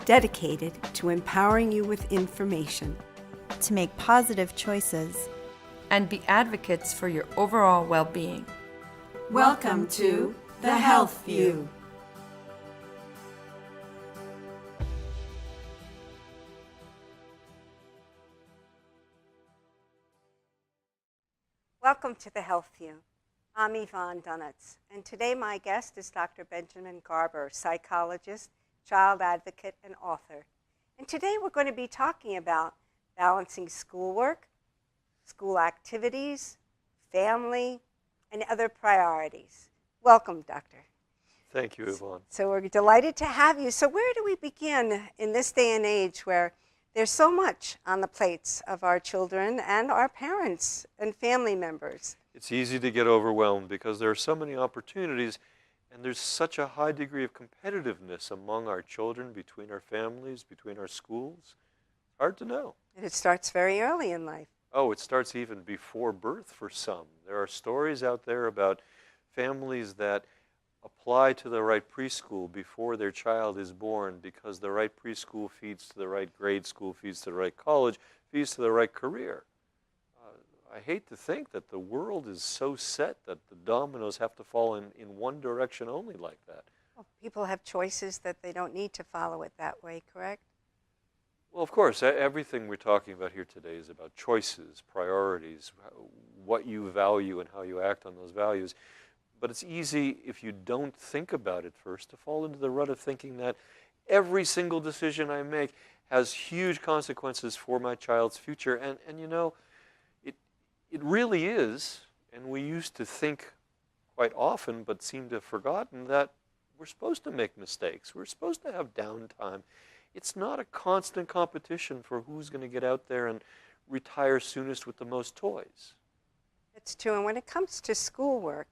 dedicated to empowering you with information to make positive choices and be advocates for your overall well-being. Welcome to The Health View. Welcome to The Health View. I'm Yvonne Dunetz, and today my guest is Dr. Benjamin Garber, psychologist, child advocate, and author. And today we're going to be talking about balancing schoolwork, school activities, family, and other priorities. Welcome, Doctor. Thank you, Yvonne. So we're delighted to have you. So where do we begin in this day and age where there's so much on the plates of our children and our parents and family members? It's easy to get overwhelmed because there are so many opportunities and there's such a high degree of competitiveness among our children, between our families, between our schools. It's hard to know. And it starts very early in life. Oh, it starts even before birth for some. There are stories out there about families that apply to the right preschool before their child is born because the right preschool feeds to the right grade school, feeds to the right college, feeds to the right career. I hate to think that the world is so set that the dominoes have to fall in one direction only like that. Well, people have choices that they don't need to follow it that way, correct? Well, of course, everything we're talking about here today is about choices, priorities, what you value and how you act on those values. But it's easy, if you don't think about it first, to fall into the rut of thinking that every single decision I make has huge consequences for my child's future. And you know, it really is, and we used to think quite often, but seem to have forgotten, that we're supposed to make mistakes. We're supposed to have downtime. It's not a constant competition for who's going to get out there and retire soonest with the most toys. It's true. And when it comes to schoolwork,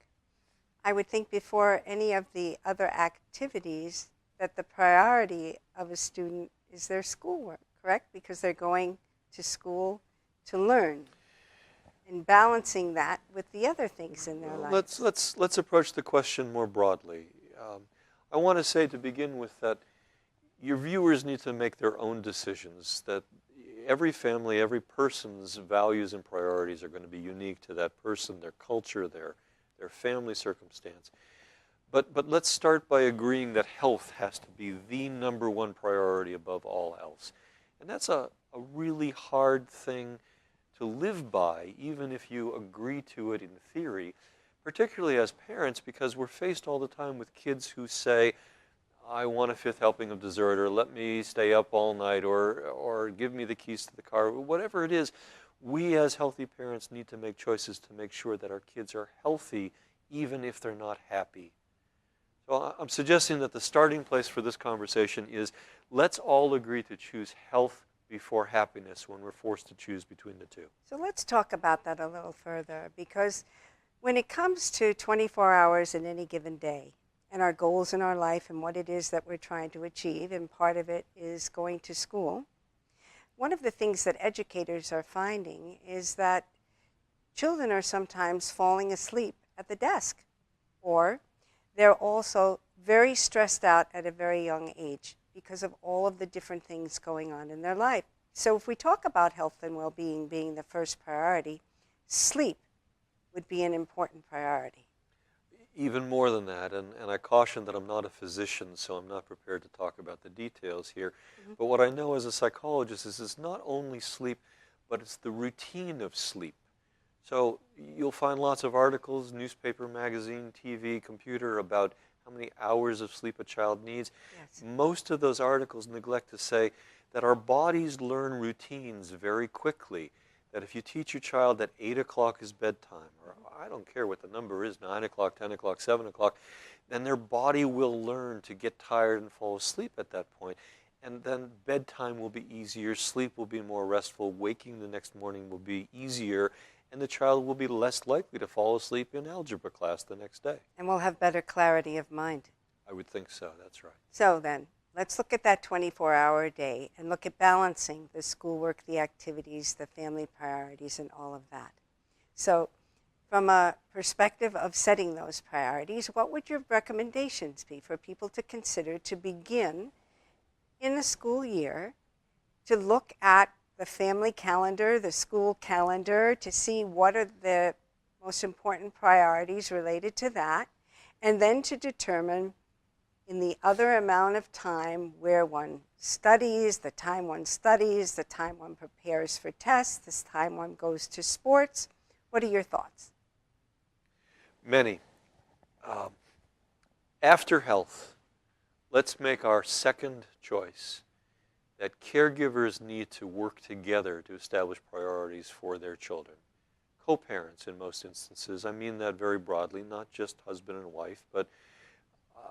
I would think before any of the other activities that the priority of a student is their schoolwork, correct? Because they're going to school to learn and balancing that with the other things in their lives. Let's approach the question more broadly. I want to say to begin with that your viewers need to make their own decisions, that every family, every person's values and priorities are going to be unique to that person, their culture, their family circumstance. But let's start by agreeing that health has to be the number one priority above all else. And that's a really hard thing to live by, even if you agree to it in theory, particularly as parents, because we're faced all the time with kids who say, I want a fifth helping of dessert, or let me stay up all night, or give me the keys to the car, whatever it is. We as healthy parents need to make choices to make sure that our kids are healthy, even if they're not happy. So I'm suggesting that the starting place for this conversation is let's all agree to choose health before happiness when we're forced to choose between the two. So let's talk about that a little further, because when it comes to 24 hours in any given day and our goals in our life and what it is that we're trying to achieve, and part of it is going to school, one of the things that educators are finding is that children are sometimes falling asleep at the desk, or they're also very stressed out at a very young age because of all of the different things going on in their life. So if we talk about health and well-being being the first priority, sleep would be an important priority. Even more than that, and I caution that I'm not a physician, so I'm not prepared to talk about the details here. Mm-hmm. But what I know as a psychologist is it's not only sleep, but it's the routine of sleep. So you'll find lots of articles, newspaper, magazine, TV, computer, about how many hours of sleep a child needs. Yes. Most of those articles neglect to say that our bodies learn routines very quickly. That if you teach your child that 8 o'clock is bedtime, or I don't care what the number is, 9 o'clock, 10 o'clock, 7 o'clock, then their body will learn to get tired and fall asleep at that point. And then bedtime will be easier, sleep will be more restful, waking the next morning will be easier, and the child will be less likely to fall asleep in algebra class the next day. And we'll have better clarity of mind. I would think so, that's right. So then, let's look at that 24-hour day and look at balancing the schoolwork, the activities, the family priorities, and all of that. So from a perspective of setting those priorities, what would your recommendations be for people to consider to begin in the school year to look at the family calendar, the school calendar, to see what are the most important priorities related to that, and then to determine in the other amount of time where one studies, the time one prepares for tests, this time one goes to sports. What are your thoughts? Many. After health, let's make our second choice that caregivers need to work together to establish priorities for their children. Co-parents in most instances. I mean that very broadly, not just husband and wife, but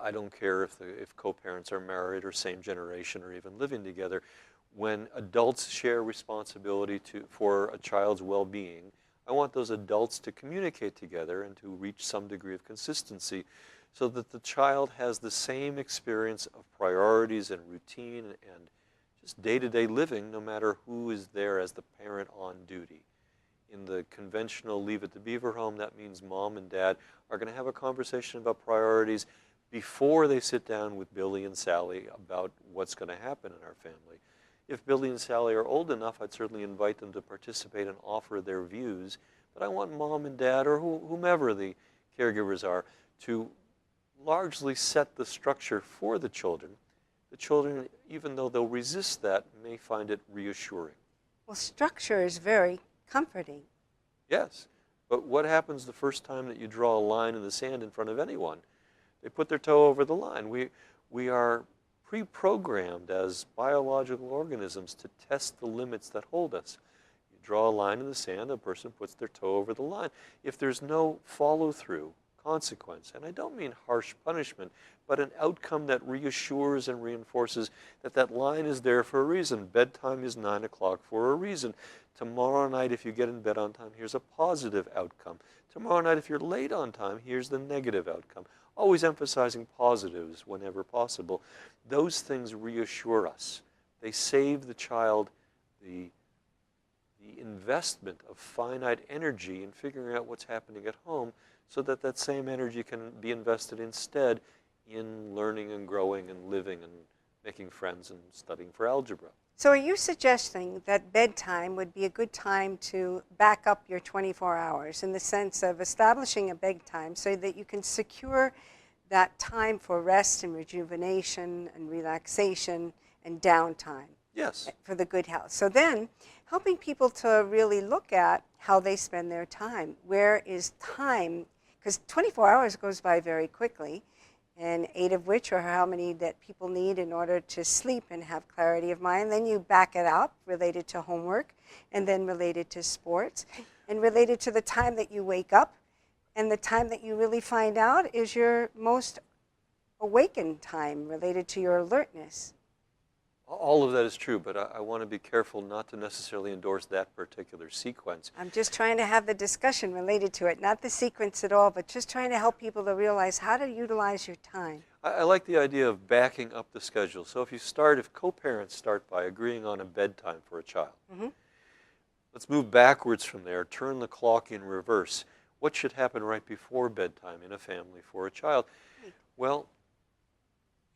I don't care if co-parents are married or same generation or even living together. When adults share responsibility for a child's well-being, I want those adults to communicate together and to reach some degree of consistency so that the child has the same experience of priorities and routine and just day-to-day living, no matter who is there as the parent on duty. In the conventional Leave It to Beaver home, that means mom and dad are going to have a conversation about priorities before they sit down with Billy and Sally about what's going to happen in our family. If Billy and Sally are old enough, I'd certainly invite them to participate and offer their views. But I want mom and dad, or whomever the caregivers are, to largely set the structure for the children. The children, even though they'll resist that, may find it reassuring. Well, structure is very comforting. Yes, but what happens the first time that you draw a line in the sand in front of anyone? They put their toe over the line. We are pre-programmed as biological organisms to test the limits that hold us. You draw a line in the sand, a person puts their toe over the line. If there's no follow-through, consequence, and I don't mean harsh punishment, but an outcome that reassures and reinforces that that line is there for a reason. Bedtime is 9 o'clock for a reason. Tomorrow night, if you get in bed on time, here's a positive outcome. Tomorrow night, if you're late on time, here's the negative outcome. Always emphasizing positives whenever possible. Those things reassure us. They save the child the investment of finite energy in figuring out what's happening at home so that that same energy can be invested instead in learning and growing and living and making friends and studying for algebra. So are you suggesting that bedtime would be a good time to back up your 24 hours in the sense of establishing a bedtime so that you can secure that time for rest and rejuvenation and relaxation and downtime? Yes. For the good health. So then helping people to really look at how they spend their time. Where is time? Because 24 hours goes by very quickly, and 8 of which are how many that people need in order to sleep and have clarity of mind. Then you back it up related to homework, and then related to sports, and related to the time that you wake up, and the time that you really find out is your most awakened time related to your alertness. All of that is true, but I want to be careful not to necessarily endorse that particular sequence. I'm just trying to have the discussion related to it, not the sequence at all, but just trying to help people to realize how to utilize your time. I like the idea of backing up the schedule. So if co-parents start by agreeing on a bedtime for a child, let's move backwards from there, turn the clock in reverse. What should happen right before bedtime in a family for a child? Well,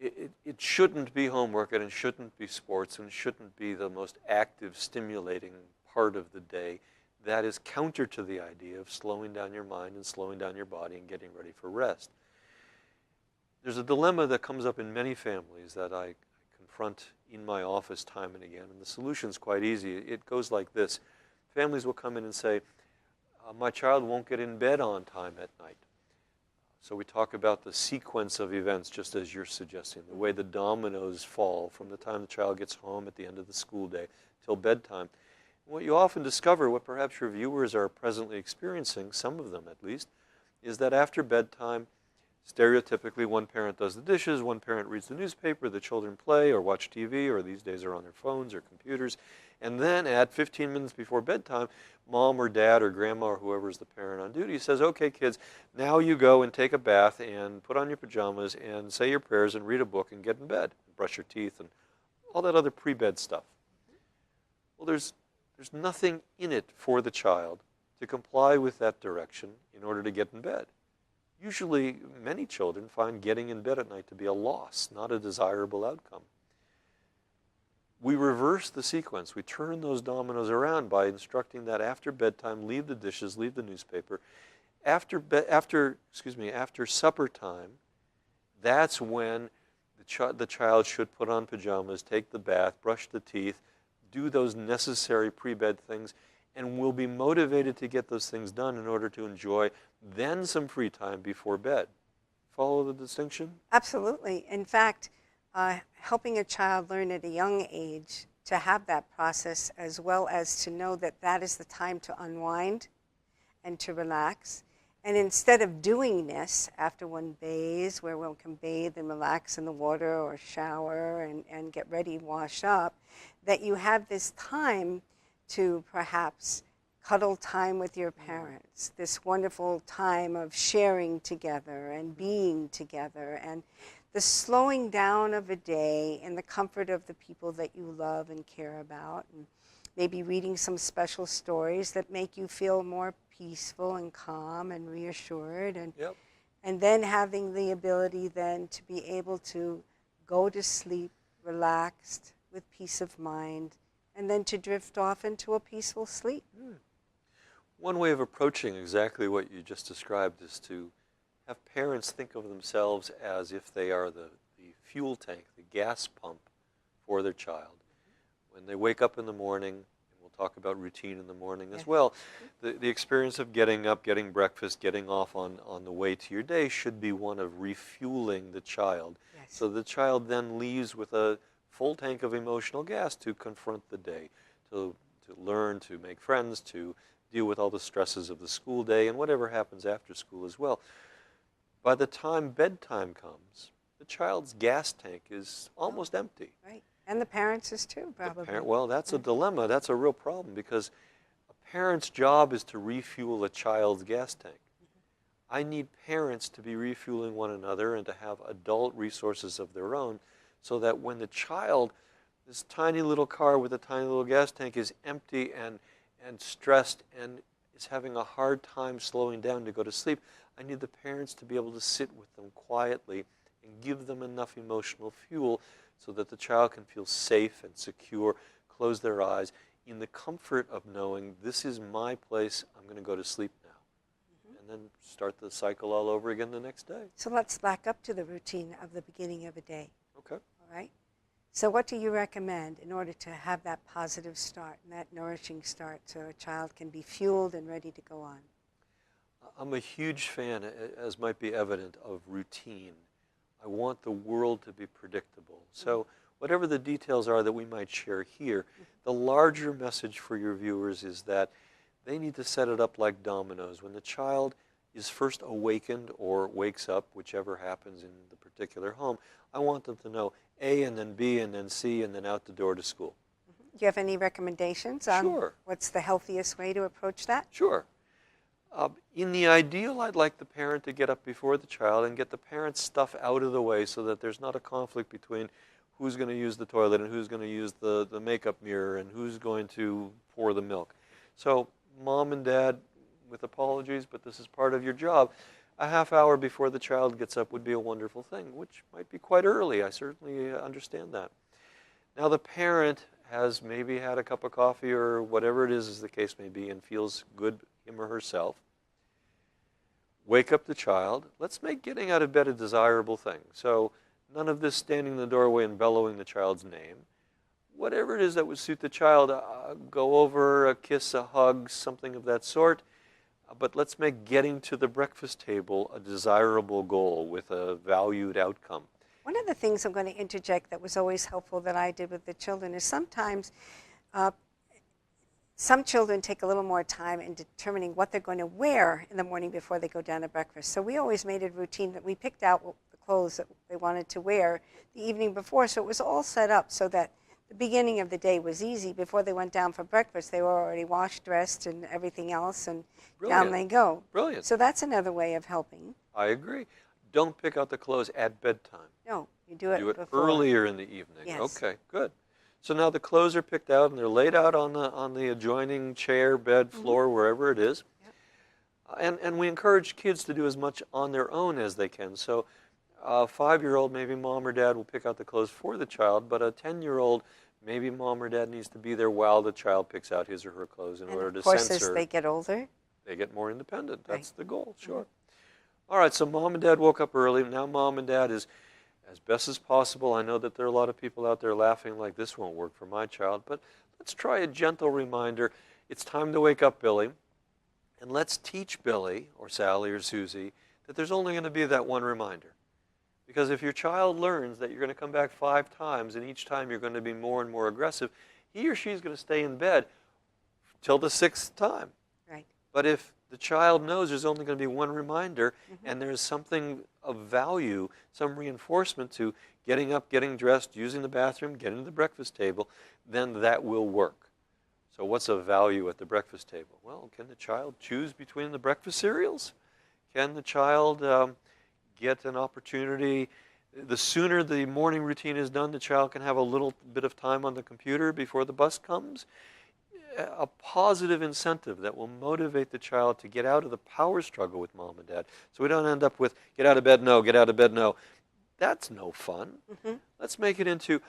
it shouldn't be homework, and it shouldn't be sports, and it shouldn't be the most active, stimulating part of the day. That is counter to the idea of slowing down your mind and slowing down your body and getting ready for rest. There's a dilemma that comes up in many families that I confront in my office time and again, and the solution's quite easy. It goes like this. Families will come in and say, my child won't get in bed on time at night. So we talk about the sequence of events, just as you're suggesting, the way the dominoes fall from the time the child gets home at the end of the school day till bedtime. What you often discover, what perhaps your viewers are presently experiencing, some of them at least, is that after bedtime, stereotypically one parent does the dishes, one parent reads the newspaper, the children play or watch TV, or these days are on their phones or computers, and then at 15 minutes before bedtime, mom or dad or grandma or whoever is the parent on duty says, okay kids, now you go and take a bath and put on your pajamas and say your prayers and read a book and get in bed, and brush your teeth and all that other pre-bed stuff. Well, there's nothing in it for the child to comply with that direction in order to get in bed. Usually, many children find getting in bed at night to be a loss, not a desirable outcome. we reverse the sequence. We turn those dominoes around by instructing that after bedtime, leave the dishes, leave the newspaper. After supper time, that's when the child should put on pajamas, take the bath, brush the teeth, do those necessary pre-bed things, and will be motivated to get those things done in order to enjoy then some free time before bed. Follow the distinction? Absolutely. In fact, helping a child learn at a young age to have that process, as well as to know that that is the time to unwind and to relax. And instead of doing this after one bathes, where one can bathe and relax in the water or shower and get ready, wash up, that you have this time to perhaps cuddle time with your parents, this wonderful time of sharing together and being together, and the slowing down of a day in the comfort of the people that you love and care about, and maybe reading some special stories that make you feel more peaceful and calm and reassured, and Yep. and then having the ability then to be able to go to sleep relaxed with peace of mind, and then to drift off into a peaceful sleep. One way of approaching exactly what you just described is to have parents think of themselves as if they are the fuel tank, the gas pump for their child. When they wake up in the morning, and we'll talk about routine in the morning as well, the experience of getting up, getting breakfast, getting off on the way to your day should be one of refueling the child. Yes. So the child then leaves with a full tank of emotional gas to confront the day, to learn, to make friends, to deal with all the stresses of the school day and whatever happens after school as well. By the time bedtime comes, the child's gas tank is almost empty. Right. And the parents is too, probably. Well, that's a dilemma. That's a real problem, because a parent's job is to refuel a child's gas tank. I need parents to be refueling one another and to have adult resources of their own, so that when the child, this tiny little car with a tiny little gas tank, is empty and stressed and is having a hard time slowing down to go to sleep, I need the parents to be able to sit with them quietly and give them enough emotional fuel so that the child can feel safe and secure, close their eyes, in the comfort of knowing, this is my place, I'm going to go to sleep now. And then start the cycle all over again the next day. So let's back up to the routine of the beginning of a day. Okay. All right? So what do you recommend in order to have that positive start and that nourishing start so a child can be fueled and ready to go on? I'm a huge fan, as might be evident, of routine. I want the world to be predictable. So whatever the details are that we might share here, the larger message for your viewers is that they need to set it up like dominoes. When the child is first awakened or wakes up, whichever happens in the particular home, I want them to know A and then B and then C and then out the door to school. Do you have any recommendations on Sure. what's the healthiest way to approach that? Sure. In the ideal, I'd like the parent to get up before the child and get the parent's stuff out of the way so that there's not a conflict between who's going to use the toilet and who's going to use the makeup mirror and who's going to pour the milk. So mom and dad, with apologies, but this is part of your job, a half hour before the child gets up would be a wonderful thing, which might be quite early. I certainly understand that. Now the parent has maybe had a cup of coffee or whatever it is as the case may be and feels good, him or herself. Wake up the child. Let's make getting out of bed a desirable thing. So none of this standing in the doorway and bellowing the child's name. Whatever it is that would suit the child, go over, a kiss, a hug, something of that sort. But let's make getting to the breakfast table a desirable goal with a valued outcome. One of the things I'm going to interject that was always helpful that I did with the children is sometimes some children take a little more time in determining what they're going to wear in the morning before they go down to breakfast. So we always made it a routine that we picked out the clothes that they wanted to wear the evening before. So it was all set up so that the beginning of the day was easy. Before they went down for breakfast, they were already washed, dressed, and everything else, and down they go. Brilliant. So that's another way of helping. I agree. Don't pick out the clothes at bedtime. No, you do it before. Earlier in the evening. Yes. Okay, good. So now the clothes are picked out and they're laid out on the adjoining chair, bed, floor, wherever it is. Yep. And we encourage kids to do as much on their own as they can. So a 5-year-old, maybe mom or dad will pick out the clothes for the child, but a 10-year-old Maybe mom or dad needs to be there while the child picks out his or her clothes in And order to of course, censor. as they get older, They get more independent. That's Right. the goal, sure. All right, so mom and dad woke up early. Now mom and dad is, as best as possible, I know that there are a lot of people out there laughing like this won't work for my child, but let's try a gentle reminder. It's time to wake up, Billy. And let's teach Billy or Sally or Susie that there's only going to be that one reminder. Because if your child learns that you're going to come back 5 times and each time you're going to be more and more aggressive, he or she is going to stay in bed till the 6th time. right? But if the child knows there's only going to be one reminder and there's something of value, some reinforcement to getting up, getting dressed, using the bathroom, getting to the breakfast table, then that will work. So what's of value at the breakfast table? Well, can the child choose between the breakfast cereals? Can the child get an opportunity? The sooner the morning routine is done, the child can have a little bit of time on the computer before the bus comes. A positive incentive that will motivate the child to get out of the power struggle with mom and dad. So we don't end up with, get out of bed, no, get out of bed, no. That's no fun. Let's make it into,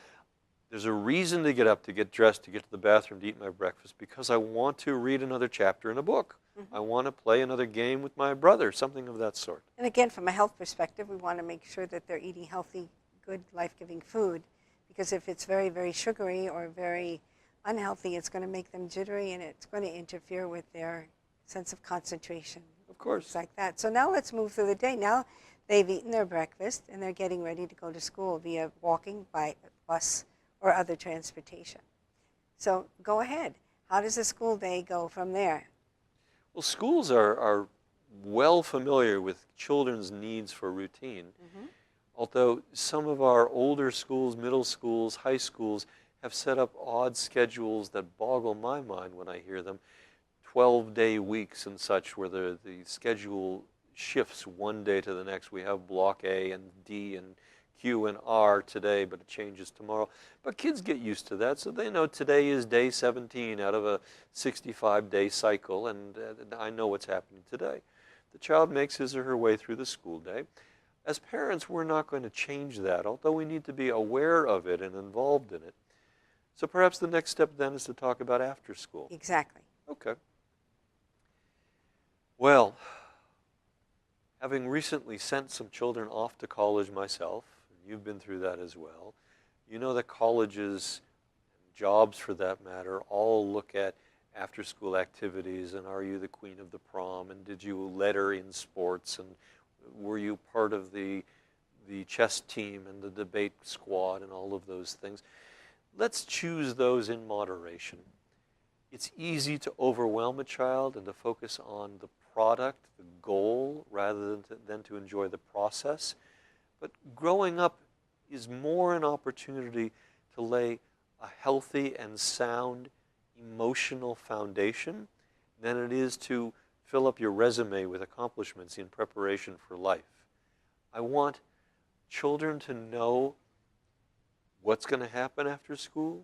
there's a reason to get up, to get dressed, to get to the bathroom, to eat my breakfast, because I want to read another chapter in a book. I want to play another game with my brother, something of that sort. And again, from a health perspective, we want to make sure that they're eating healthy, good, life-giving food, because if it's very, very sugary or very unhealthy, it's going to make them jittery and it's going to interfere with their sense of concentration. Of course. It's like that. So now let's move through the day. Now they've eaten their breakfast and they're getting ready to go to school via walking, by bus, or other transportation. So go ahead. How does the school day go from there? Well, schools are well familiar with children's needs for routine. Although some of our older schools, middle schools, high schools, have set up odd schedules that boggle my mind when I hear them. 12-day weeks and such, where the schedule shifts one day to the next. We have block A and D and Q and R today, but it changes tomorrow. But kids get used to that, so they know today is day 17 out of a 65-day cycle, and I know what's happening today. The child makes his or her way through the school day. As parents, we're not going to change that, although we need to be aware of it and involved in it. So perhaps the next step then is to talk about after school. Exactly. Okay. Well, having recently sent some children off to college myself, and you've been through that as well, you know that colleges, jobs for that matter, all look at after-school activities and are you the queen of the prom and did you letter in sports and were you part of the chess team and the debate squad and all of those things. Let's choose those in moderation. It's easy to overwhelm a child and to focus on the product, the goal, rather than to enjoy the process. But growing up is more an opportunity to lay a healthy and sound emotional foundation than it is to fill up your resume with accomplishments in preparation for life. I want children to know what's going to happen after school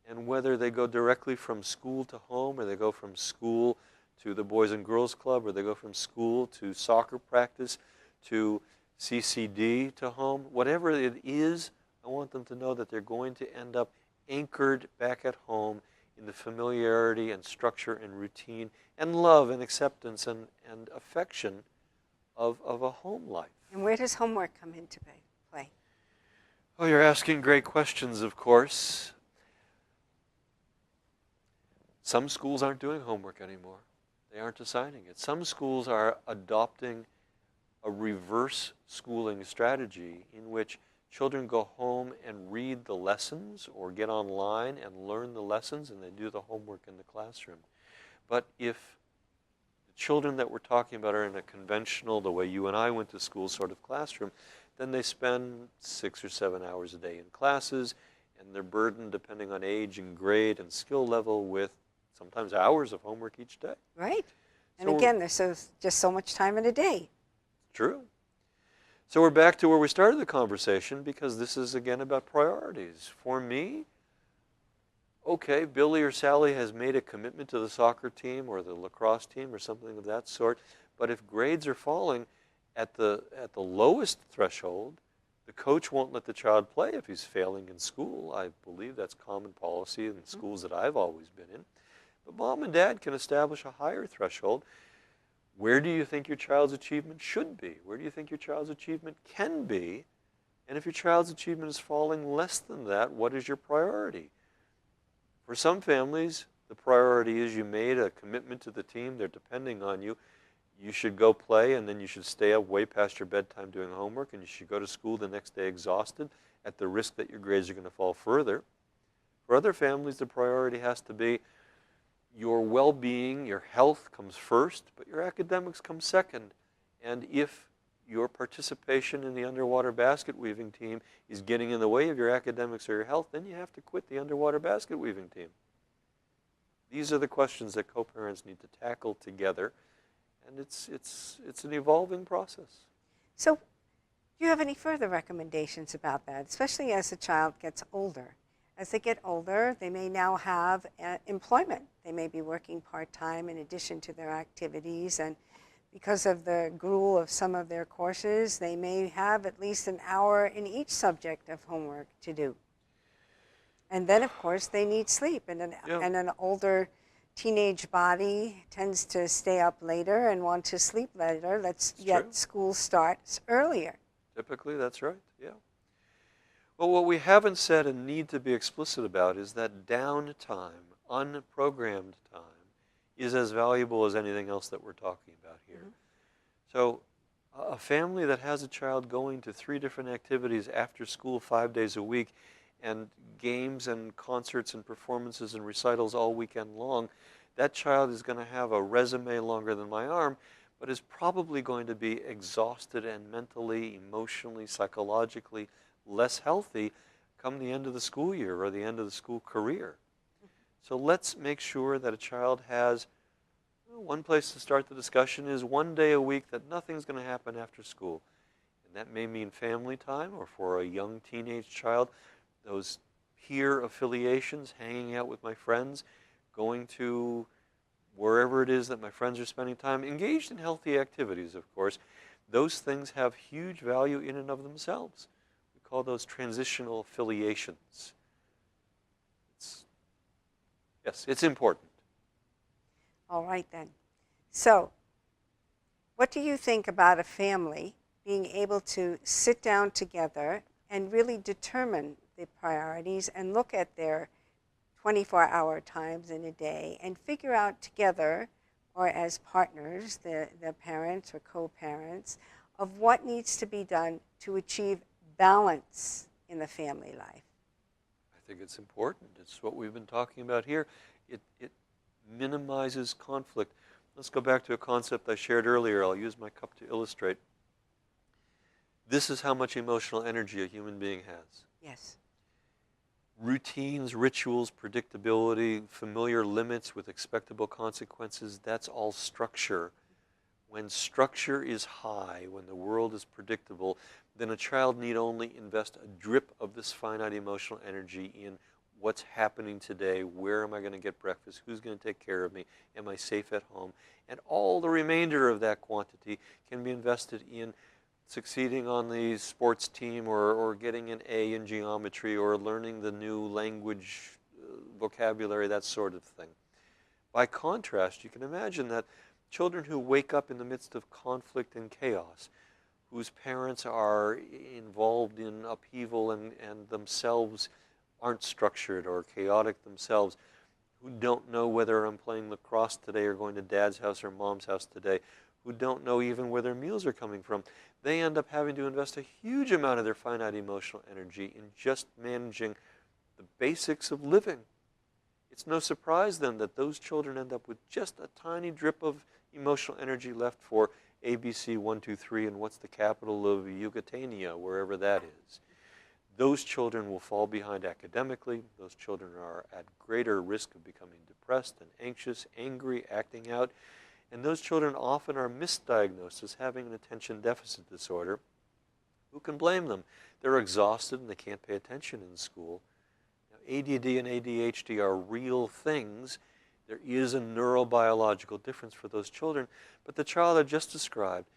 and whether they go directly from school to home or they go from school to the Boys and Girls Club or they go from school to soccer practice to CCD to home. Whatever it is, I want them to know that they're going to end up anchored back at home in the familiarity and structure and routine and love and acceptance and affection of a home life. And where does homework come into play? Oh, you're asking great questions, of course. Some schools aren't doing homework anymore. They aren't assigning it. Some schools are adopting a reverse schooling strategy in which children go home and read the lessons or get online and learn the lessons and they do the homework in the classroom. But if the children that we're talking about are in a conventional, the way you and I went to school sort of classroom, then they spend 6 or 7 hours a day in classes and they're burdened, depending on age and grade and skill level, with sometimes hours of homework each day. Right. And So again, there's just so much time in a day. True. So we're back to where we started the conversation because this is again about priorities. For me, okay, Billy or Sally has made a commitment to the soccer team or the lacrosse team or something of that sort, but if grades are falling at the lowest threshold, The coach won't let the child play if he's failing in school. I believe that's common policy in schools that I've always been in. But mom and dad can establish a higher threshold. Where do you think your child's achievement should be? Where do you think your child's achievement can be? And if your child's achievement is falling less than that, what is your priority? For some families, the priority is you made a commitment to the team, they're depending on you. You should go play, and then you should stay up way past your bedtime doing homework, and you should go to school the next day exhausted at the risk that your grades are going to fall further. For other families, the priority has to be your well-being, your health comes first, but your academics come second. And if your participation in the underwater basket weaving team is getting in the way of your academics or your health, then you have to quit the underwater basket weaving team. These are the questions that co-parents need to tackle together, and it's an evolving process. So, do you have any further recommendations about that, especially as the child gets older? As they get older, they may now have employment. They may be working part-time in addition to their activities, and because of the gruel of some of their courses, they may have at least an hour in each subject of homework to do. And then, of course, they need sleep, and an older teenage body tends to stay up later and want to sleep later. Yet school starts earlier. Typically, that's right, yeah. Well, what we haven't said and need to be explicit about is that downtime, unprogrammed time, is as valuable as anything else that we're talking about here. Mm-hmm. So a family that has a child going to 3 different activities after school 5 days a week and games and concerts and performances and recitals all weekend long, that child is going to have a resume longer than my arm, but is probably going to be exhausted and mentally, emotionally, psychologically less healthy come the end of the school year or the end of the school career. So let's make sure that a child has, one place to start the discussion is 1 day a week that nothing's going to happen after school. And that may mean family time, or for a young teenage child, those peer affiliations, hanging out with my friends, going to wherever it is that my friends are spending time, engaged in healthy activities, of course. Those things have huge value in and of themselves. We call those transitional affiliations. Yes, it's important. All right, then. So, what do you think about a family being able to sit down together and really determine the priorities and look at their 24-hour times in a day and figure out together, or as partners, the parents or co-parents, of what needs to be done to achieve balance in the family life? I think it's important. It's what we've been talking about here. It minimizes conflict. Let's go back to a concept I shared earlier. I'll use my cup to illustrate. This is how much emotional energy a human being has. Yes. Routines, rituals, predictability, familiar limits with expectable consequences, that's all structure. When structure is high, when the world is predictable, then a child need only invest a drip of this finite emotional energy in what's happening today, where am I going to get breakfast, who's going to take care of me, am I safe at home, and all the remainder of that quantity can be invested in succeeding on the sports team, or getting an A in geometry, or learning the new language, vocabulary, that sort of thing. By contrast, you can imagine that children who wake up in the midst of conflict and chaos, whose parents are involved in upheaval and themselves aren't structured or chaotic themselves, who don't know whether I'm playing lacrosse today or going to dad's house or mom's house today, who don't know even where their meals are coming from, they end up having to invest a huge amount of their finite emotional energy in just managing the basics of living. It's no surprise then that those children end up with just a tiny drip of emotional energy left for ABC 1, 2, 3 and what's the capital of Yucatania, wherever that is. Those children will fall behind academically. Those children are at greater risk of becoming depressed and anxious, angry, acting out. And those children often are misdiagnosed as having an attention deficit disorder. Who can blame them? They're exhausted and they can't pay attention in school. Now, ADD and ADHD are real things. There is a neurobiological difference for those children. But the child I just described,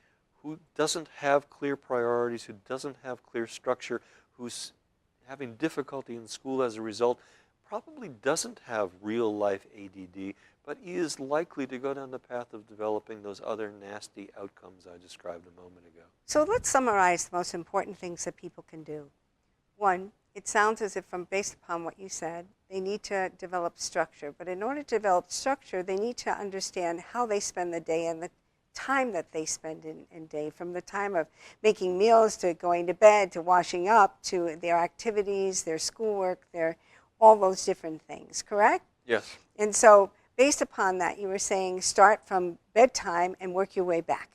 who doesn't have clear priorities, who doesn't have clear structure, who's having difficulty in school as a result, probably doesn't have real life ADD, but is likely to go down the path of developing those other nasty outcomes I described a moment ago. So let's summarize the most important things that people can do. One, it sounds as if based upon what you said, they need to develop structure. But in order to develop structure, they need to understand how they spend the day and the time that they spend in day, from the time of making meals to going to bed to washing up to their activities, their schoolwork, all those different things, correct? Yes. And so based upon that, you were saying start from bedtime and work your way back.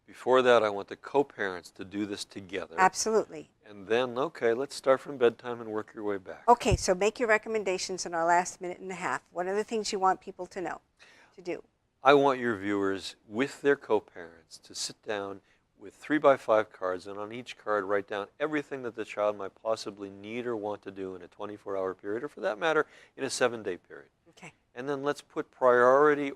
Before that, I want the co-parents to do this together. Absolutely. And then, okay, let's start from bedtime and work your way back. Okay, so make your recommendations in our last minute and a half. What are the things you want people to know, to do? I want your viewers, with their co-parents, to sit down with 3x5 cards, and on each card write down everything that the child might possibly need or want to do in a 24-hour period, or for that matter, in a 7-day period. Okay. And then let's put priority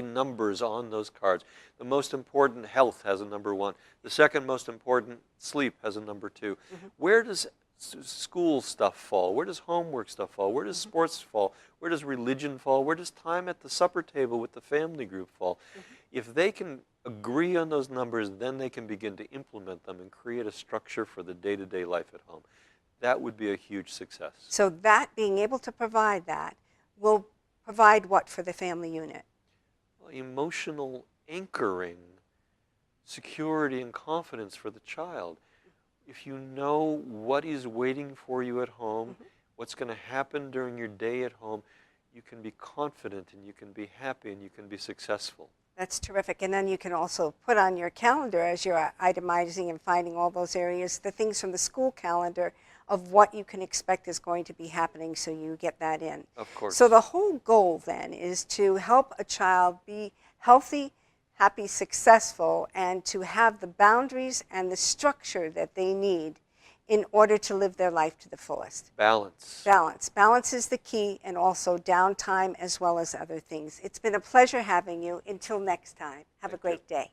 numbers on those cards. The most important, health, has a number 1. The second most important, sleep, has a number 2. Where does school stuff fall? Where does homework stuff fall? Where does sports fall? Where does religion fall? Where does time at the supper table with the family group fall? If they can agree on those numbers, then they can begin to implement them and create a structure for the day-to-day life at home. That would be a huge success. So that, being able to provide that, will provide what for the family unit? Well, emotional anchoring, security and confidence for the child. If you know what is waiting for you at home, what's going to happen during your day at home, you can be confident and you can be happy and you can be successful. That's terrific. And then you can also put on your calendar, as you're itemizing and finding all those areas, the things from the school calendar of what you can expect is going to be happening, so you get that in. Of course. So the whole goal then is to help a child be healthy, happy, successful, and to have the boundaries and the structure that they need in order to live their life to the fullest. Balance. Balance. Balance is the key, and also downtime as well as other things. It's been a pleasure having you. Until next time, have a great day.